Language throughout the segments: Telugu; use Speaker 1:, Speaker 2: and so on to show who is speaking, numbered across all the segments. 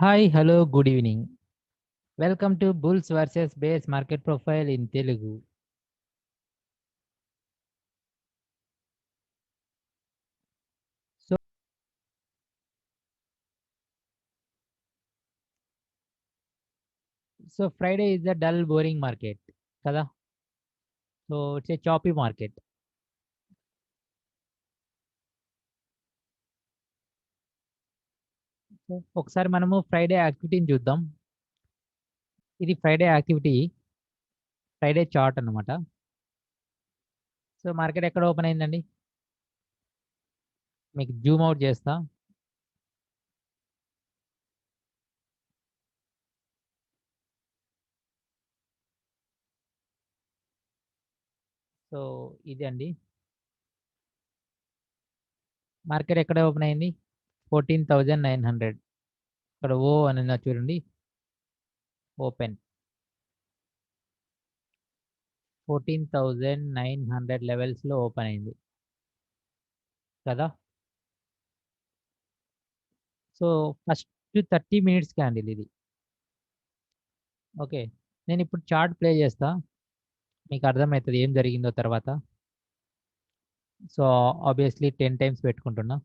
Speaker 1: Hi, hello, good evening. Welcome to bulls versus bears market profile in Telugu. So so Friday is the dull boring market కదా. So it's a choppy market. So ఒకసారి మనము ఫ్రైడే యాక్టివిటీని చూద్దాం. ఇది ఫ్రైడే యాక్టివిటీ, ఫ్రైడే చార్ట్ అన్నమాట. సో మార్కెట్ ఎక్కడ ఓపెన్ అయిందండి? మీకు జూమ్ అవుట్ చేస్తా. సో ఇది అండి, మార్కెట్ ఎక్కడ ఓపెన్ అయింది? 14,900. ఇక్కడ ఓ అని ఉన్నది చూడండి, ఓపెన్ 14,900 లెవెల్స్లో ఓపెన్ అయింది కదా. సో ఫస్ట్ 30 మినిట్స్ క్యాండిల్ ఇది. ఓకే, నేను ఇప్పుడు చార్ట్ ప్లే చేస్తా, మీకు అర్థమవుతుంది ఏం జరిగిందో తర్వాత. సో ఆబ్వియస్లీ 10 టైమ్స్ పెట్టుకుంటున్నా,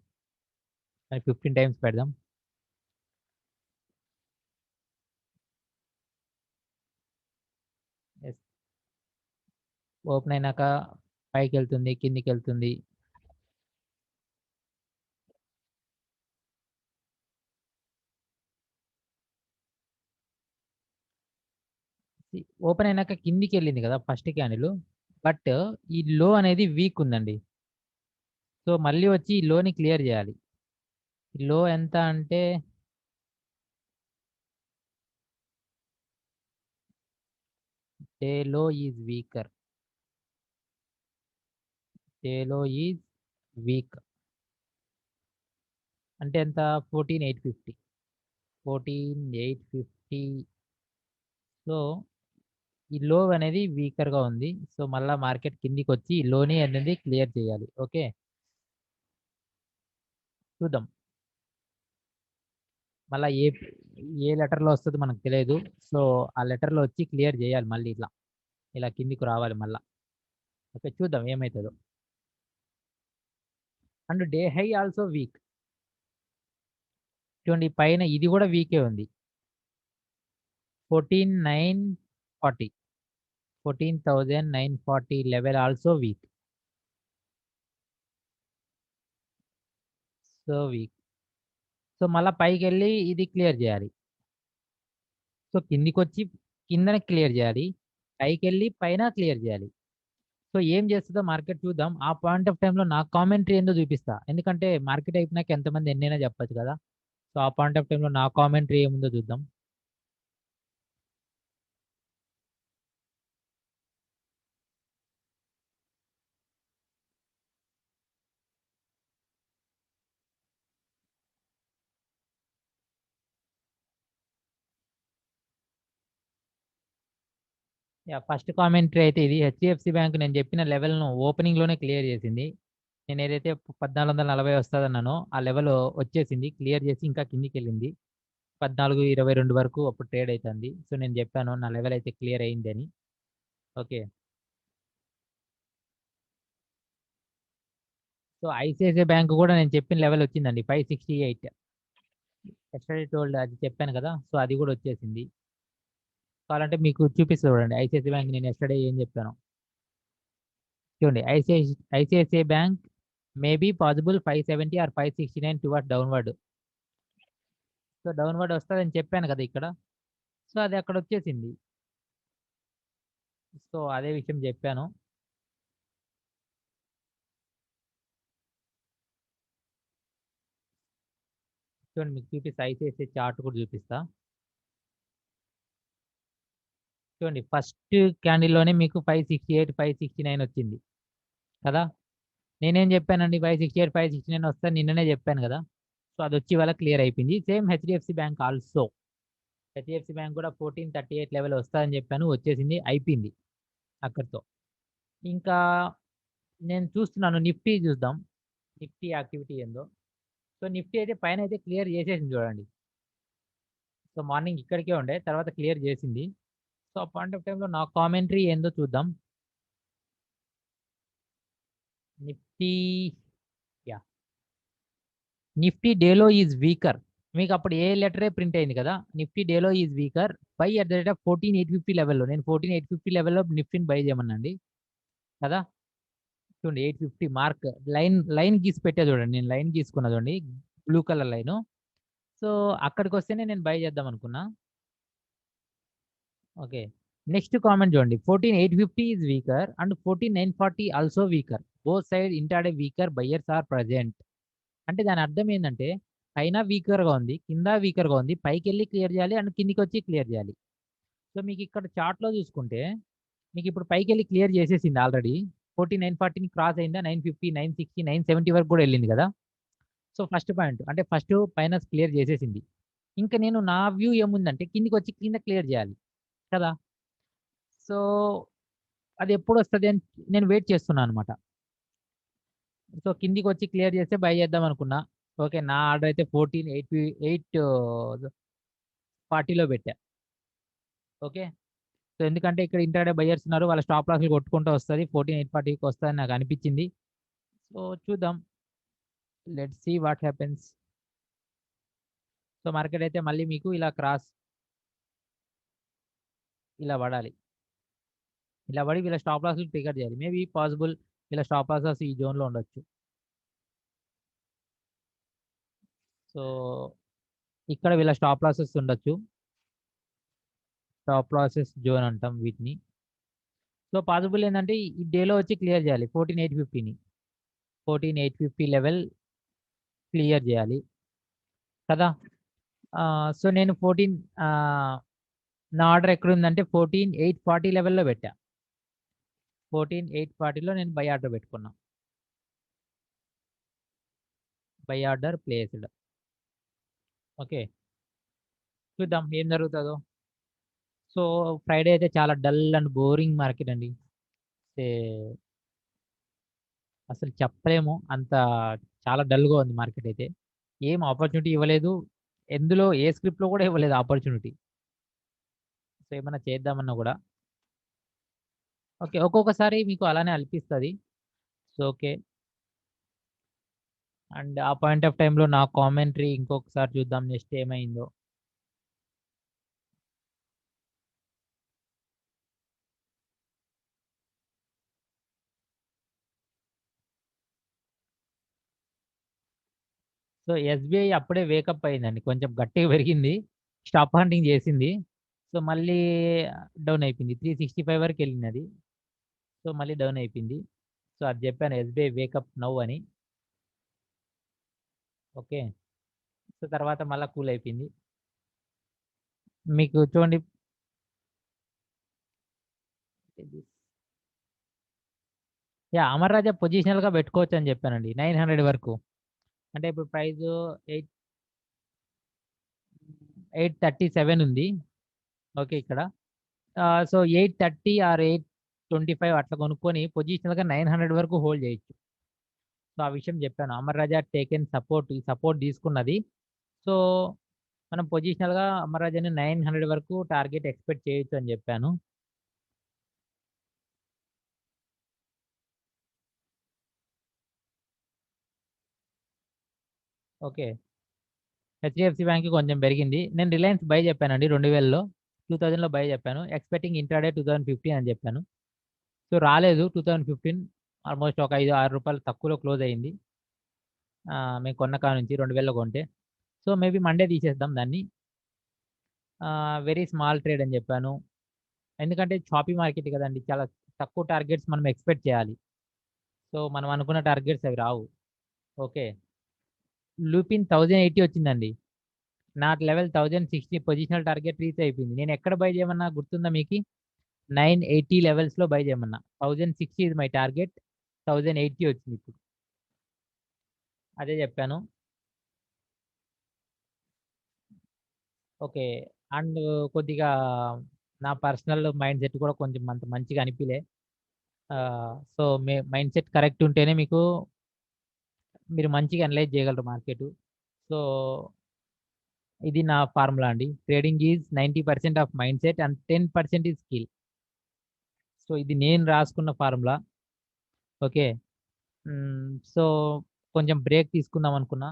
Speaker 1: 15 టైమ్స్ పెడదాం. ఎస్, ఓపెన్ అయినాక పైకి వెళ్తుంది, కిందికి వెళ్తుంది. ఓపెన్ అయినాక కిందికి వెళ్ళింది కదా ఫస్ట్ క్యాండిల్, బట్ ఈ లో అనేది వీక్ ఉందండి. సో మళ్ళీ వచ్చి ఈ లోని క్లియర్ చేయాలి. ఈ లో ఎంత అంటే డే లో ఈజ్ వీకర్, డే లో ఈజ్ వీక్ అంటే ఎంత? 14,850, 14,850. సో ఈ లో అనేది వీకర్గా ఉంది. సో మళ్ళీ మార్కెట్ కిందికి వచ్చి ఈ లోని అనేది క్లియర్ చేయాలి. ఓకే, చూద్దాం. మళ్ళీ ఏ లెటర్లో వస్తుందో మనకు తెలియదు. సో ఆ లెటర్లో వచ్చి క్లియర్ చేయాలి, మళ్ళీ ఇట్లా ఇలా కిందికి రావాలి మళ్ళీ. ఓకే, చూద్దాం ఏమవుతుందో. And day high also week. చూడండి పైన ఇది కూడా వీకే ఉంది, 14,940, 14,940 level also week. So weak. So మళ్ళీ పైకి వెళ్ళి ఇది క్లియర్ చేయాలి. సో కిందికొచ్చి కిందన క్లియర్ చేయాలి, పైకెళ్ళి పైన క్లియర్ చేయాలి. సో ఏం చేస్తుందో మార్కెట్ చూద్దాం. ఆ పాయింట్ ఆఫ్ టైంలో నా కామెంటరీ ఏందో చూపిస్తా, ఎందుకంటే మార్కెట్ అయిపోయినాక ఎంతమంది ఎన్నైనా చెప్పొచ్చు కదా. సో ఆ పాయింట్ ఆఫ్ టైంలో నా కామెంటరీ ఏముందో చూద్దాం. ఫస్ట్ కామెంటరీ అయితే ఇది హెచ్డిఎఫ్సి బ్యాంక్ నేను చెప్పిన లెవెల్ను ఓపెనింగ్లోనే క్లియర్ చేసింది. నేను ఏదైతే 1440 వస్తుందన్నానో ఆ లెవెల్ వచ్చేసింది, క్లియర్ చేసి ఇంకా కిందికి వెళ్ళింది. 1422 వరకు అప్పుడు ట్రేడ్ అవుతుంది. సో నేను చెప్పాను నా లెవెల్ అయితే క్లియర్ అయింది అని. ఓకే, సో ఐసిఐసిఐ బ్యాంక్ కూడా నేను చెప్పిన లెవెల్ వచ్చిందండి, 568. ఎస్టర్డే టోల్డ్ అది చెప్పాను కదా, సో అది కూడా వచ్చేసింది. కావాలంటే మీకు చూపిస్తా చూడండి, ఐసిఐసిఐ బ్యాంక్ నేను ఎస్టర్డే ఏం చెప్పాను చూడండి. ICICI bank maybe possible 570 or 569 toward downward. So downward వస్తుందని చెప్పాను కదా ఇక్కడ. సో అది అక్కడ వచ్చేసింది. సో అదే విషయం చెప్పాను. చూడండి మీకు చూపిస్తా, ఐసిఐసిఐ చార్ట్ కూడా చూపిస్తా. చూడండి ఫస్ట్ క్యాండిల్లోనే మీకు 568 569 వచ్చింది కదా. నేనేం చెప్పానండి, 568 569 వస్తా నిన్ననే చెప్పాను కదా. సో అది వచ్చి ఇవాళ క్లియర్ అయిపోయింది. Same HDFC bank also. HDFC bank కూడా 1438 లెవెల్ వస్తుందని చెప్పాను, వచ్చేసింది, అయిపోయింది అక్కడితో. ఇంకా నేను చూస్తున్నాను నిఫ్టీ చూద్దాం, నిఫ్టీ యాక్టివిటీ ఏందో. సో నిఫ్టీ అయితే పైన అయితే క్లియర్ చేసేసింది చూడండి. సో మార్నింగ్ ఇక్కడికే ఉండే, తర్వాత క్లియర్ చేసింది. సో ఆ పాయింట్ ఆఫ్ టైంలో నా కామెంటరీ ఏందో చూద్దాం. Nifty yeah! నిఫ్టీ డేలో ఈజ్ వీకర్. మీకు అప్పుడు ఏ లెటరే ప్రింట్ అయింది కదా! నిఫ్టీ డేలో is weaker. By at the rate of 14,850 లెవెల్‌లో. నేను 14,850 లెవెల్‌లో నిఫ్టీని బై చేయమన్నానండి. కదా! చూడండి 850 మార్క్ లైన్ గీసి పెట్టా చూడండి. నేను లైన్ గీసుకున్నా చూడండి. Blue colour line. సో అక్కడికొస్తేనే నేను బై చేద్దాం అనుకున్నా. ఓకే. నెక్స్ట్ కామెంట్ చూడండి. 14,850 is weaker and 14,940 also weaker. Both side intraday weaker buyers are present. అంటే దాని అర్థం ఏందంటే, పైన వీకర్‌గా ఉంది, కింద వీకర్‌గా ఉంది. పైకెళ్ళి క్లియర్ చేయాలి అండ్ కిందకొచ్చి క్లియర్ చేయాలి. సో మీకిక్కడ చార్ట్‌లో చూసుకుంటే, మీకిప్పుడు పైకెళ్ళి క్లియర్ చేసేసింది ఆల్రెడీ. 14,940ని క్రాస్ అయిందా 950, 960, 970 వరకు కూడా ఎళ్ళింది కదా! So first point. అంటే ఫస్ట్ పైన క్లియర్ చేసేసింది. ఇంక నేను నా వ్యూ ఏముందంటే కిందకొచ్చి కింద క్లియర్ చేయాలి కదా! సో అది ఎప్పుడొస్తది అని నేను వెయిట్ చేస్తున్నా అనమాట. సో కిందికొచ్చి క్లియర్ చేస్తే బై చేద్దాం అనుకున్నా. ఓకే. నా ఆర్డర్ అయితే 14,840లో పెట్టా. ఓకే. సో ఎందుకంటే ఇక్కడ ఇంట్రాడే బయర్స్ ఉన్నారు. వాళ్ళ స్టాప్ లాస్‌లు కొట్టుకుంటూ వస్తది. 14,840కి వస్తదని నాకు అనిపించింది. సో చూద్దాం. Let's see what happens. So market అయితే మళ్ళీ మీకు ఇలా ఇలా పడాలి. ఇలా పడి వీళ్ళ స్టాప్ లాస్‌లు ట్రిగ్గర్ చేయాలి. మేబీ పాసిబుల్ వీళ్ళ స్టాప్ లాసెస్ ఈ జోన్‌లో ఉండొచ్చు. సో ఇక్కడ వీళ్ళ స్టాప్ లాసెస్ ఉండొచ్చు. స్టాప్ లాసెస్ జోన్ అంటాం వీటిని. సో పాసిబుల్ ఏందంటే ఈ డేలో వచ్చి క్లియర్ చేయాలి 14,850ని. 14,850 లెవెల్ క్లియర్ చేయాలి. కదా! సో నేను నా ఆర్డర్ ఎక్కడుందంటే 14,840 లెవెల్‌లో పెట్టా. 14,840లో నేను బై ఆర్డర్ పెట్టుకున్నా. By order placed. ఓకే. చూద్దాం ఏం జరుగుతదో. సో ఫ్రైడే అయితే చాలా డల్ అండ్ బోరింగ్ మార్కెట్ అండి. ఏ అసలు చెప్పలేము. అంత చాలా డల్‌గా ఉంది మార్కెట్ అయితే. ఏం ఆపర్చునిటీ ఇవ్వలేదు. ఎందులో ఏ స్క్రిప్ట్‌లో కూడా ఇవ్వలేదు ఆపర్చునిటీ. సో ఏమన్నా చేద్దామన్నా గూడా. ఓకే. ఒక్కొక్కసారి మీకు అలానే అనిపిస్తది. So okay. అండ్ ఆ పాయింట్ ఆఫ్ టైమ్‌లో నా కామెంటరీ ఇంకొకసారి చూద్దాం నెక్స్ట్ ఏమైందో. సో ఎస్‌బీఐ అప్పుడే వేకప్ అయిందండి. కొంచెం గట్టిగా పెరిగింది. స్టాప్ హంటింగ్ చేసింది. సో మళ్ళీ డౌన్ అయిపోయింది. 365 వరకెళ్ళిందది. సో మళ్ళీ డౌన్ అయిపోయింది. సో అది చెప్పాను ఎస్‌బీఐ వేకప్ నౌ అని. ఓకే. సో తర్వాత మళ్ళా కూల్ అయిపోయింది. మీకు చూడండి యాహ్! అమర్ రాజా పొజిషనల్‌గా పెట్టుకోవచ్చని చెప్పానండి. 900 వరకు. అంటే ఇప్పుడు ప్రైసు 837 ఉంది. ఓకే ఇక్కడ. సో 830 ఆర్ 825 అట్లా కొనుక్కొని పొజిషనల్‌గా 900 వరకు హోల్డ్ చేయొచ్చు. సో, ఆ విషయం జెప్పాను. అమర్ రాజా టేకెన్ సపోర్ట్ ఈ సపోర్ట్ తీసుకున్నది. సో, మనం పొజిషనల్‌గా అమర్ రాజాని 900 వరకు టార్గెట్ ఎక్స్‌పెక్ట్ చేయొచ్చు అని జెప్పాను. ఓకే. హెచ్‌డీఎఫ్‌సీ బ్యాంక్ కొంచెం పెరిగింది. నేను రిలయన్స్ బై జెప్పానండి 2000లో. 2000లో బై జెప్పాను. ఎక్స్‌పెక్టింగ్ ఇంట్రాడే 2015 అని జెప్పాను. సో, రాలేదు 2015 ఆల్‌మోస్ట్ ఒక 5, 6 రూపాయలు తక్కువలో క్లోజ్ అయింది. మేము కొన్న కాడ నుంచి 2000లో కొంటే. సో, మేబీ మండే తీసేద్దాం దాన్ని. వెరీ స్మాల్ ట్రేడ్ అని జెప్పాను. ఎందుకంటే చాపీ మార్కెట్ కదండీ! చాలా తక్కువ టార్గెట్స్ మనం ఎక్స్‌పెక్ట్ చేయాలి. సో, మనం అనుకున్న టార్గెట్స్ అవి రావు. ఓకే. లూపిన్ 1080 వచ్చిందండి. నాకు లెవెల్ 1060 పొజిషనల్ టార్గెట్ రీచ్ అయిపోయింది. నేను ఎక్కడ బై చేయమన్నా గుర్తుందా మీకి? 980 లెవెల్స్‌లో బై చేయమన్నా. 1060 ఈస్ మై టార్గెట్. 1080 వచ్చిందిప్పుడు. అదే చెప్పాను. ఓకే. అండ్ కొద్దిగా నా పర్సనల్ మైండ్‌సెట్ కూడా కొంచెం అంత మంచిగా అనిపియలే. సో, మైండ్‌సెట్ కరెక్ట్ ఉంటేనే మీరు మంచిగా అనలైజ్ చేయగలరు మార్కెటు. సో ఇది నా ఫార్ములా అండి. Trading is 90% of mind set and 10% is skill. So ఇది నేను రాసుకున్న ఫార్ములా. ఓకే. సో కొంచెం బ్రేక్ తీసుకుందాం అనుకున్నా.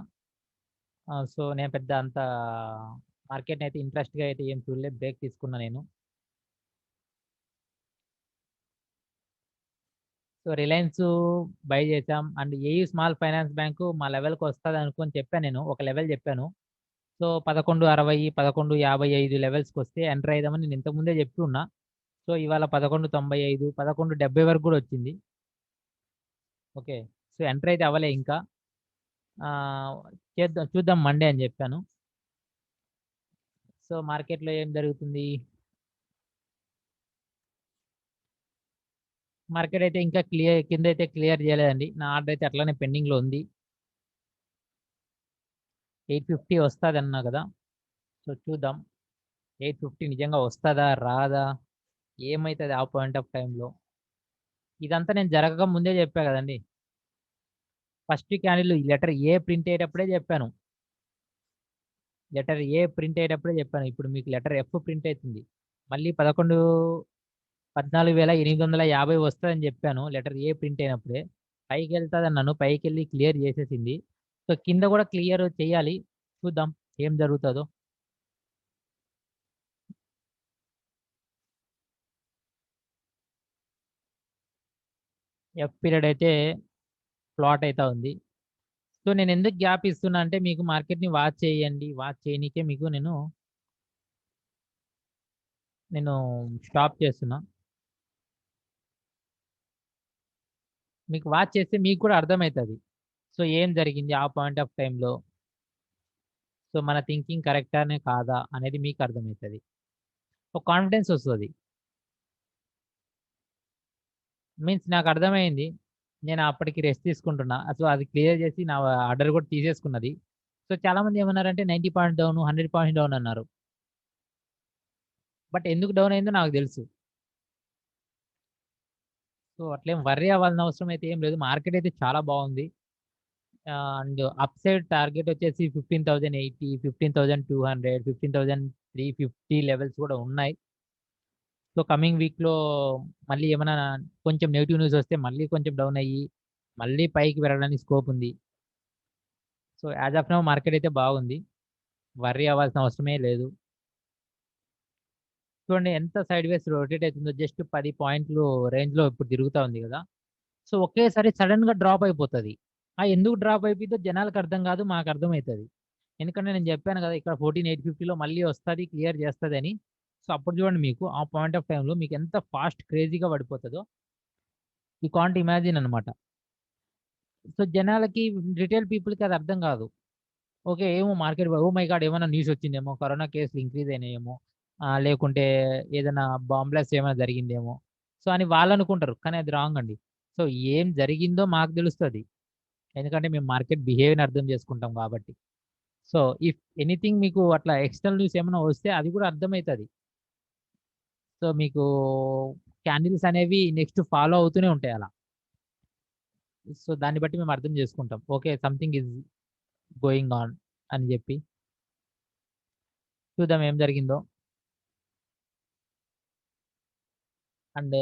Speaker 1: సో నేను పెద్ద అంత మార్కెట్‌ని అయితే ఇంట్రెస్ట్‌గా అయితే ఏం చూడలే. బ్రేక్ తీసుకున్నా నేను. సో రిలయన్స్ బై చేసాం. And AU small finance bank మా లెవెల్‌కి వస్తదనుకోని చెప్పాను నేను. ఒక లెవెల్ చెప్పాను. సో 11.60, 11.55 లెవెల్స్‌కొస్తే ఎంటర్ అయిదామని నేను ఇంతకు ముందే చెప్పి ఉన్నా. సో ఇవాళ 11.95, 11.70 వరకు కూడా వచ్చింది. ఓకే. సో ఎంటర్ అయితే అవ్వలే ఇంకా. ఆహ్, చూద్దాం మండే అని చెప్పాను. సో మార్కెట్‌లో ఏం జరుగుతుంది? మార్కెట్ అయితే ఇంకా కిందైతే క్లియర్ చేయలేదండి. నా ఆర్డర్ అయితే అట్లనే పెండింగ్‌లో ఉంది. 850 వస్తదన్నా కదా! సో చూద్దాం. 850 నిజంగా వస్తదా? రాదా? ఏమైతది ఆ పాయింట్ ఆఫ్ టైమ్‌లో? ఇదంతా నేను జరగక ముందే చెప్పా కదండీ! First candle letter A print అయ్యేటప్పుడే చెప్పాను. లెటర్ ఏ ప్రింట్ అయ్యేటప్పుడే చెప్పాను. ఇప్పుడు మీకు లెటర్ ఎఫ్ ప్రింట్ అయితుంది. మళ్ళీ 14,850 వస్తదని చెప్పాను. లెటర్ ఏ ప్రింట్ అయినప్పుడే. పైకెళ్తదన్నాను. పైకెళ్ళి క్లియర్ చేసేసింది. సో కింద కూడా క్లియర్ చేయాలి. చూద్దాం ఏం జరుగుతదో. ఎఫ్ పీరియడ్ అయితే ఫ్లాట్ అయితా ఉంది. సో నేనెందుకు గ్యాప్ ఇస్తున్నా అంటే మీకు మార్కెట్‌ని వాచ్ చేయండి. వాచ్ చేయనీకే మీకు నేను స్టాప్ చేస్తున్నా. మీకు వాచ్ చేస్తే మీకు కూడా అర్థమైతది. సో ఏం జరిగింది ఆ పాయింట్ ఆఫ్ టైమ్‌లో? సో మన థింకింగ్ కరెక్టానే కాదా అనేది మీకు అర్థమైతది. ఒక కాన్ఫిడెన్స్ వస్తది. మీన్స్ నాకు అర్థమైంది. నేను అప్పటికి రెస్ట్ తీసుకుంటున్నా. సో అది క్లియర్ చేసి నా ఆర్డర్ కూడా తీసేసుకున్నది. సో చాలామంది ఏమన్నారంటే 90 పాయింట్ డౌన్, 100 పాయింట్ డౌన్ అన్నారు. బట్ ఎందుకు డౌన్ అయిందో నాకు తెలుసు. సో అట్లేం వర్రీ అవ్వాల్సిన అవసరం అయితే ఏం లేదు. మార్కెట్ అయితే చాలా బాగుంది. అండ్ అప్‌సైడ్ టార్గెట్ వచ్చేసి 15,080, 15,200, 15,350 లెవెల్స్ కూడా ఉన్నాయి. సో కమింగ్ వీక్‌లో మళ్ళీ ఏమన్నా కొంచెం నెగెటివ్ న్యూస్ వస్తే మళ్ళీ కొంచెం డౌన్ అయ్యి, మళ్ళీ పైకి పెరగడానికి స్కోప్ ఉంది. So as of now market అయితే బాగుంది. వర్రీ అవ్వాల్సిన అవసరమే లేదు. చూడండి ఎంత సైడ్‌వేస్ రొటేట్ అయితుందో జస్ట్ 10 పాయింట్లు రేంజ్‌లో ఇప్పుడు తిరుగుతా ఉంది గదా! సో ఒకేసారి సడెన్‌గా డ్రాప్ అయిపోతది. ఎందుకు డ్రాప్ అయిపోద్దో జనాలకు అర్థం గాదు. మాకు అర్థమైతది. ఎందుకంటే నేను జెప్పాను గదా! ఇక్కడ 14,850లో మళ్ళీ వస్తది, క్లియర్ చేస్తదని. సో అప్పుడు చూడండి మీకు ఆ పాయింట్ ఆఫ్ టైమ్‌లో మీకు ఎంత ఫాస్ట్ క్రేజీగా పడిపోతదో. యూ కాంట్ ఇమాజిన్ అన్నమాట. సో జనాలకి రిటైల్ పీపుల్‌కి అది అర్థం గాదు. ఓకే. ఏమో మార్కెట్ ఓహ్ మై గాడ్! ఏమన్నా న్యూస్ వచ్చిందేమో, కరోనా కేసులు ఇంక్రీజ్ అయినాయేమో, లేకుంటే ఏదైనా బాంబ్ బ్లాస్ట్ ఏమైనా జరిగిందేమో, సో అని వాళ్ళనుకుంటారు. కానీ అది రాంగ్ అండి. సో ఏం జరిగిందో మాకు తెలుస్తది. ఎందుకంటే మేము మార్కెట్ బిహేవియర్‌ని అర్థం చేసుకుంటాం కాబట్టి. సో ఇఫ్ ఎనీథింగ్ మీకు అట్లా ఎక్స్‌టర్నల్ న్యూస్ ఏమైనా వస్తే అది కూడా అర్థమైతది. సో మీకు క్యాండిల్స్ అనేవి నెక్స్ట్ ఫాలో అవుతూనే ఉంటాయి అలా. సో దాన్ని బట్టి మేము అర్థం చేసుకుంటాం. Okay. Something is going on అని జెప్పి. చూద్దాం ఏం జరిగిందో. అండ్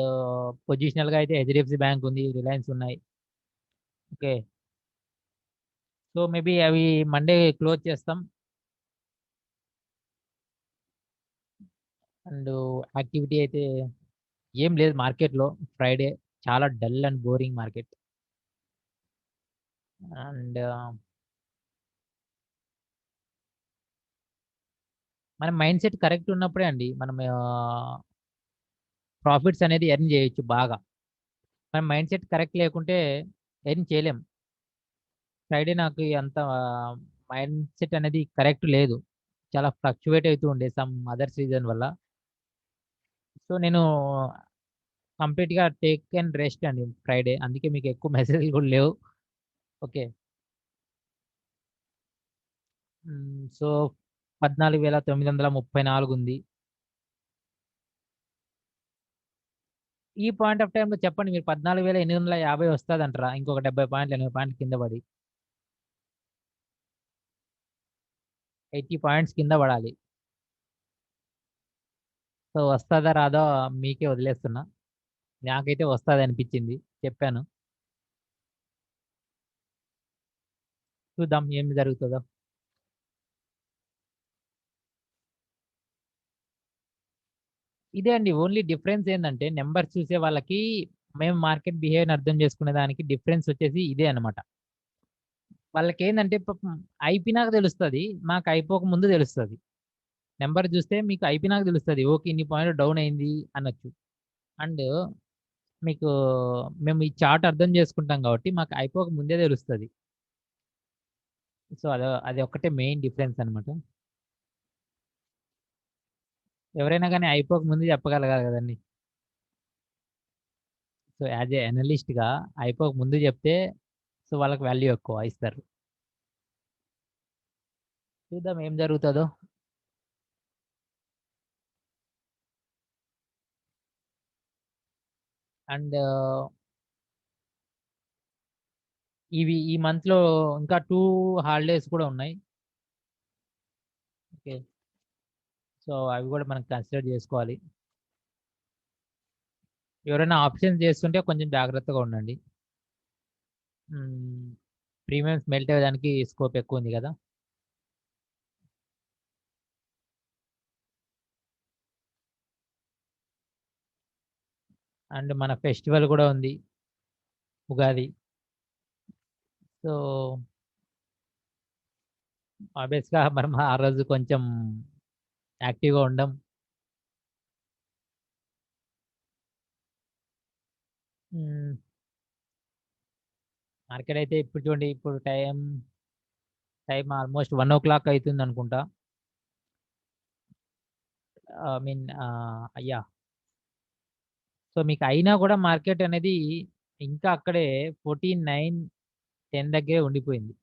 Speaker 1: పొజిషనల్‌గా అయితే హెచ్‌డీఎఫ్‌సీ బ్యాంక్ ఉంది. రిలయన్స్ ఉన్నాయి. ఓకే. సో మేబీ అవి మండే క్లోజ్ చేస్తాం. అండ్ యాక్టివిటీ అయితే ఏం లేదు మార్కెట్‌లో. ఫ్రైడే చాలా dull and boring market. And మన మైండ్ సెట్ కరెక్ట్ ఉన్నప్పుడే అండి మనం ప్రాఫిట్స్ అనేది ఎర్న్ చేయొచ్చు బాగా. మన మైండ్ సెట్ కరెక్ట్ లేకుంటే ఎర్న్ చేయలేం. ఫ్రైడే నాకు అంత మైండ్ సెట్ అనేది కరెక్ట్ లేదు. చాలా ఫ్లక్చుయేట్ అయితూ ఉండే సమ్ అదర్స్ రీజన్ వల్ల. సో నేను కంప్లీట్‌గా టేక్ అండ్ రెస్ట్ అండి ఫ్రైడే. అందుకే మీకు ఎక్కువ మెసేజ్‌లు కూడా లేవు. ఓకే. సో 14,934 ఉంది. ఈ పాయింట్ ఆఫ్ టైమ్‌లో చెప్పండి మీరు 14,850 వస్తదంటారా? ఇంకొక 70 పాయింట్లు, 80 పాయింట్లు కింద పడి. 80 పాయింట్స్ కింద పడాలి. సో వస్తుందా రాదో మీకే వదిలేస్తున్నా. నాకైతే వస్తుంది అనిపించింది, చెప్పాను. చూద్దాం ఏం జరుగుతుందో. ఇదే అండి, ఓన్లీ డిఫరెన్స్ ఏంటంటే నెంబర్స్ చూసే వాళ్ళకి మేము మార్కెట్ బిహేవియర్ అర్థం చేసుకునే దానికి డిఫరెన్స్ వచ్చేసి ఇదే అనమాట. వాళ్ళకి ఏంటంటే అయిపోయినాక తెలుస్తుంది, మాకు అయిపోక ముందు తెలుస్తుంది. నెంబర్ చూస్తే మీకు అయిపోయినాక తెలుస్తుంది, ఓకే ఇన్ని పాయింట్ డౌన్ అయింది అనొచ్చు. అండ్ మీకు మేము ఈ చార్ట్ అర్థం చేసుకుంటాం కాబట్టి మాకు అయిపోక ముందే తెలుస్తుంది. సో అది ఒక్కటే మెయిన్ డిఫరెన్స్ అనమాట. ఎవరైనా కానీ అయిపోక ముందు చెప్పగలగాలి కదండి. సో యాజ్ ఏ అనలిస్ట్గా అయిపోక ముందు చెప్తే సో వాళ్ళకి వాల్యూ ఎక్కువ ఇస్తారు. చూద్దాం ఏం జరుగుతుందో. అండ్ ఈ మంత్లో ఇంకా 2 హాలిడేస్ కూడా ఉన్నాయి. ఓకే, సో అవి కూడా మనం కన్సిడర్ చేసుకోవాలి. ఎవరైనా ఆప్షన్స్ చేస్తుంటే కొంచెం జాగ్రత్తగా ఉండండి. ప్రీమియమ్స్ మెల్ట్ అయ్యేదానికి స్కోప్ ఎక్కువ ఉంది కదా. అండ్ మన ఫెస్టివల్ కూడా ఉంది, ఉగాది. సో ఆబ్వియస్గా మనం ఆ రోజు కొంచెం యాక్టివ్గా ఉండం. మార్కెట్ అయితే ఇప్పుడు చూడండి, ఇప్పుడు టైం ఆల్మోస్ట్ 1 o'clock అవుతుంది అనుకుంటా. ఐ మీన్ అయ్యా, సో మీకు అయినా కూడా మార్కెట్ అనేది ఇంకా అక్కడే 14,910 దగ్గరే ఉండిపోయింది.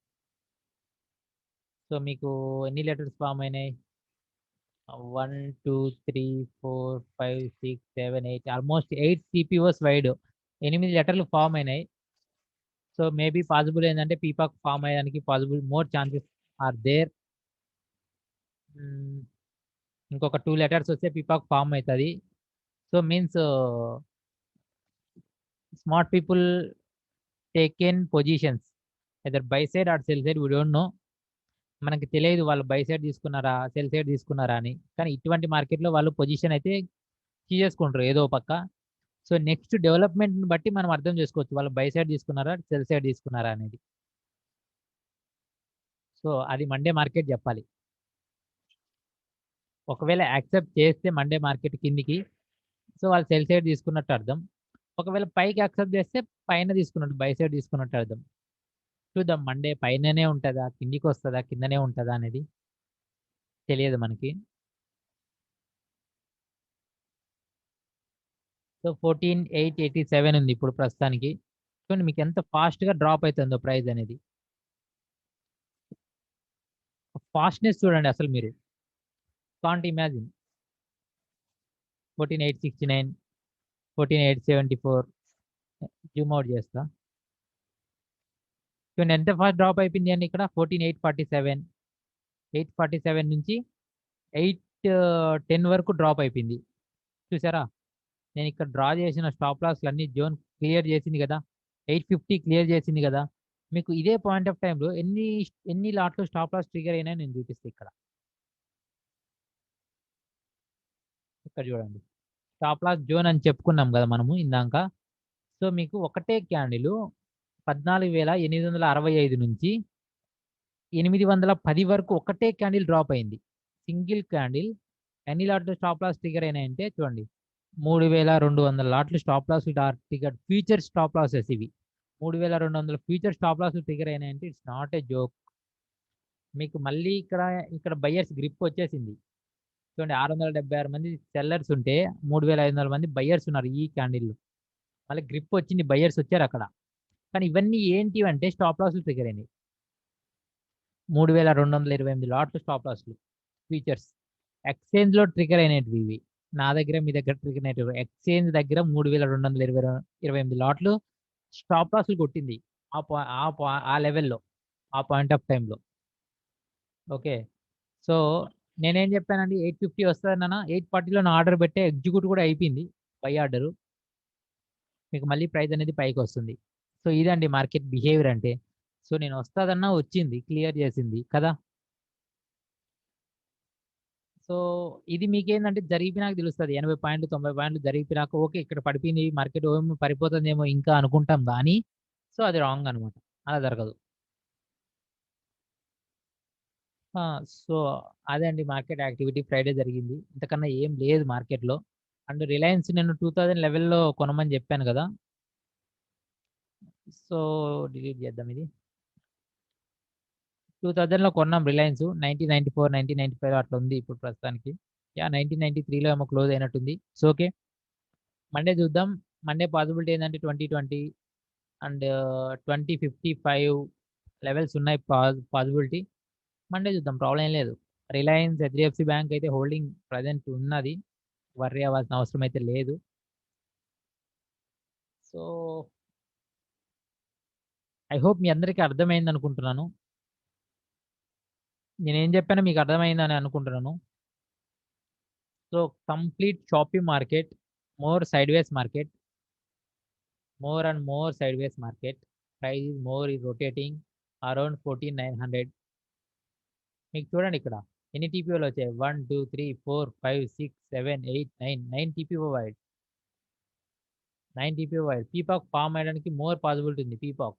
Speaker 1: సో మీకు ఎన్ని లెటర్స్ ఫామ్ అయినాయి? 1 2 3 4 5 6 7 8, ఆల్మోస్ట్ 8 సిపిఓస్ వైడ్ 8 లెటర్లు ఫామ్ అయినాయి. సో మేబీ పాసిబుల్ ఏంటంటే పీపాక్ ఫామ్ అయ్యడానికి possible more chances are there. ఇంకొక 2 లెటర్స్ వస్తే పీపాక్ ఫామ్ అవుతుంది. So means smart people taken positions either buy side or sell side, we don't know. మనకి తెలియదు వాళ్ళు బై సైడ్ తీసుకున్నారా సెల్ సైడ్ తీసుకున్నారా అని. కానీ ఇటువంటి మార్కెట్లో వాళ్ళు పొజిషన్ అయితే తీసేసుకుంటారు ఏదో పక్క. సో నెక్స్ట్ డెవలప్మెంట్ని బట్టి మనం అర్థం చేసుకోవచ్చు వాళ్ళు బై సైడ్ తీసుకున్నారా సెల్ సైడ్ తీసుకున్నారా అనేది. సో అది మండే మార్కెట్ చెప్పాలి. ఒకవేళ యాక్సెప్ట్ చేస్తే మండే మార్కెట్ కిందికి, సో వాళ్ళు సెల్ సైడ్ తీసుకున్నట్టు అర్థం. ఒకవేళ పైకి యాక్సెప్ట్ చేస్తే పైన తీసుకున్నట్టు, బై సైడ్ తీసుకున్నట్టు అర్థం. చూద్దాం మండే పైననే ఉంటుందా కిందికి వస్తుందా కిందనే ఉంటుందా అనేది తెలియదు మనకి. సో 14,887 ఉంది ఇప్పుడు ప్రస్తుతానికి. చూడండి మీకు ఎంత ఫాస్ట్గా డ్రాప్ అవుతుందో ప్రైస్ అనేది. ఫాస్ట్నెస్ చూడండి అసలు మీరు కాంట్ ఇమాజిన్. 14,869, 14,874 జూమ్ అవుట్ చేస్తా. చూడండి ఎంత ఫాస్ట్ డ్రాప్ అయిపోయింది అండి ఇక్కడ. 14,847, 847 నుంచి 810 వరకు డ్రాప్ అయిపోయింది. చూసారా, నేను ఇక్కడ డ్రా చేసిన స్టాప్ లాస్లు అన్ని జోన్ క్లియర్ చేసింది కదా, 850 క్లియర్ చేసింది కదా. మీకు ఇదే పాయింట్ ఆఫ్ టైంలో ఎన్ని లాట్లు స్టాప్ లాస్ ట్రిగర్ అయినా నేను చూపిస్తాను ఇక్కడ. ఇక్కడ చూడండి, స్టాప్ లాస్ జోన్ అని చెప్పుకున్నాం కదా మనము ఇందాక. సో మీకు ఒకటే క్యాండిల్ 14,865 నుంచి 810 వరకు ఒకటే క్యాండిల్ డ్రాప్ అయింది. సింగిల్ క్యాండిల్ ఎన్ని లాట్లు స్టాప్ లాస్ ట్రిగర్ అయినాయంటే చూడండి, 3,200 లాట్లు stop loss trigger, future stop losses ఇవి. 3,200 ఫ్యూచర్ స్టాప్ లాస్ ట్రిగర్ అయినాయంటే ఇట్స్ నాట్ ఏ జోక్. మీకు మళ్ళీ ఇక్కడ బయ్యర్స్ గ్రిప్ వచ్చేసింది. చూడండి 676 మంది సెల్లర్స్ ఉంటే 3,500 మంది బయ్యర్స్ ఉన్నారు ఈ క్యాండిల్. మళ్ళీ గ్రిప్ వచ్చింది, బయ్యర్స్ వచ్చారు అక్కడ. కానీ ఇవన్నీ ఏంటి అంటే స్టాప్ లాస్లు ట్రిగర్ అయినాయి. 3,228 లాట్లు స్టాప్ లాస్లు ఫీచర్స్ ఎక్స్చేంజ్లో ట్రిగర్ అయినవి ఇవి. నా దగ్గర మీ దగ్గర ట్రిగర్ అయినవి ఎక్స్చేంజ్ దగ్గర 3,228 లాట్లు స్టాప్ లాస్లు కొట్టింది ఆ లెవెల్లో, ఆ పాయింట్ ఆఫ్ టైంలో. ఓకే, సో నేనేం చెప్పానండి 850 వస్తుందన్న 840లో నా ఆర్డర్ పెట్టే ఎగ్జిక్యూట్ కూడా అయిపోయింది బై ఆర్డర్. మీకు మళ్ళీ ప్రైస్ అనేది పైకి వస్తుంది. సో ఇదండి మార్కెట్ బిహేవియర్ అంటే. సో నేను వస్తాదన్నా వచ్చింది, క్లియర్ చేసింది కదా. సో ఇది మీకేందంటే జరిగిపోయినాక తెలుస్తుంది. 80 పాయింట్లు 90 పాయింట్లు జరిగిపోయినాక ఓకే ఇక్కడ పడిపోయింది మార్కెట్ ఏమో పడిపోతుందేమో ఇంకా అనుకుంటాం కానీ సో అది రాంగ్ అనమాట. అలా జరగదు. సో అదే అండి మార్కెట్ యాక్టివిటీ ఫ్రైడే జరిగింది. ఇంతకన్నా ఏం లేదు మార్కెట్‌లో. అండ్ రిలయన్స్ నేను 2000 లెవెల్‌లో కొనమని చెప్పాను కదా. సో డిలీట్ చేద్దాం ఇది. 2000లో కొన్నాం రిలయన్స్ 1994, 1995 అట్లా ఉంది ఇప్పుడు ప్రస్తుతానికి. 1993లో ఏమో క్లోజ్ అయినట్టుంది. So okay. మండే చూద్దాం. మండే పాసిబిలిటీ ఏందంటే 2020 అండ్ 2055 లెవెల్స్ ఉన్నాయి పాసిబిలిటీ. మండే చూద్దాం ప్రాబ్లమ్ ఏం లేదు. రిలయన్స్, హెచ్‌డిఎఫ్‌సి బ్యాంక్ అయితే హోల్డింగ్ ప్రెజెంట్ ఉన్నది. వర్రీ అవ్వాల్సిన అవసరం అయితే లేదు. సో ఐ హోప్ మీ అందరికీ అర్థమైందనుకుంటున్నాను. నేనేం చెప్పానో మీకు అర్థమైందని అనుకుంటున్నాను. So complete shopping market, more సైడ్‌వేస్ market, more and more సైడ్‌వేస్ market. Price is more is rotating around 14,900. మీకు చూడండి ఇక్కడ ఎన్ని టీపీఓలు వచ్చాయి? 1, 2, 3, 4, 5, 6, 7, 8, 9 టీపీఓ వైడ్. 9 TPO wide. పీపాక్ ఫార్మ్ అయ్యడానికి మోర్ పాసిబిలిటీ ఉంది పీపాక్.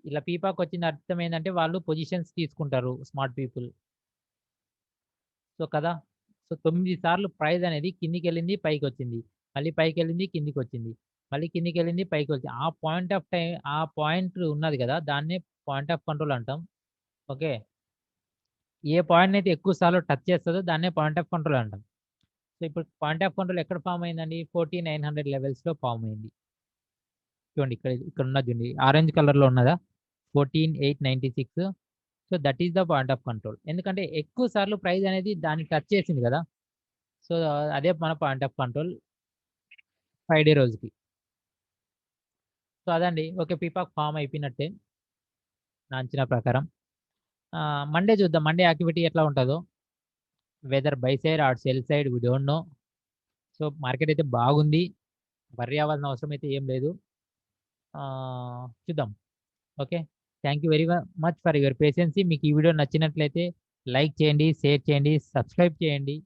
Speaker 1: ఇలా పీపాక్ వచ్చింది అర్థం ఏందంటే వాళ్ళు పొజిషన్స్ తీసుకుంటారు స్మార్ట్ పీపుల్. సో కదా. సో 9 సార్లు ప్రైస్ అనేది కిందికెళ్ళింది, పైకొచ్చింది. మళ్ళీ పైకెళ్ళింది, కిందికొచ్చింది. మళ్ళీ కిందికెళ్ళింది, పైకొచ్చింది. ఆ పాయింట్ ఆఫ్ టైమ్ ఆ పాయింట్ ఉన్నది కదా! దాన్నే పాయింట్ ఆఫ్ కంట్రోల్ అంటాం. ఓకే. ఏ పాయింట్‌నైతే ఎక్కువ సార్లు టచ్ చేస్తదో దాన్నే పాయింట్ ఆఫ్ కంట్రోల్ అంటాం. సో ఇప్పుడు పాయింట్ ఆఫ్ కంట్రోల్ ఎక్కడ ఫార్మ్ అయిందండి? 14,900 లెవెల్స్‌లో ఫార్మ్ అయింది. చూడండి ఇక్కడ ఉన్నది చూడండి. ఆరెంజ్ కలర్‌లో ఉన్నదా? 14,896. So that is the point of control. ఎందుకంటే ఎక్కువ సార్లు ప్రైస్ అనేది దాన్ని టచ్ చేసింది కదా! సో అదే మన పాయింట్ ఆఫ్ కంట్రోల్ ఫ్రైడే రోజుకి. సో అదండి. ఓకే. పీపాక్ ఫార్మ్ అయిపోయినట్టే నా అంచనా ప్రకారం. మండే చూద్దాం. మండే యాక్టివిటీ ఎట్లా ఉంటదో. Whether buy side or sell side we don't know. So market అయితే బాగుంది. వర్రీ అవ్వాల్సిన అవసరం అయితే ఏం లేదు. చూద్దాం. Okay. Thank you very much for your patience. మీకు ఈ వీడియో నచ్చినట్లయితే లైక్ చేయండి, షేర్ చేయండి, సబ్స్క్రైబ్ చేయండి.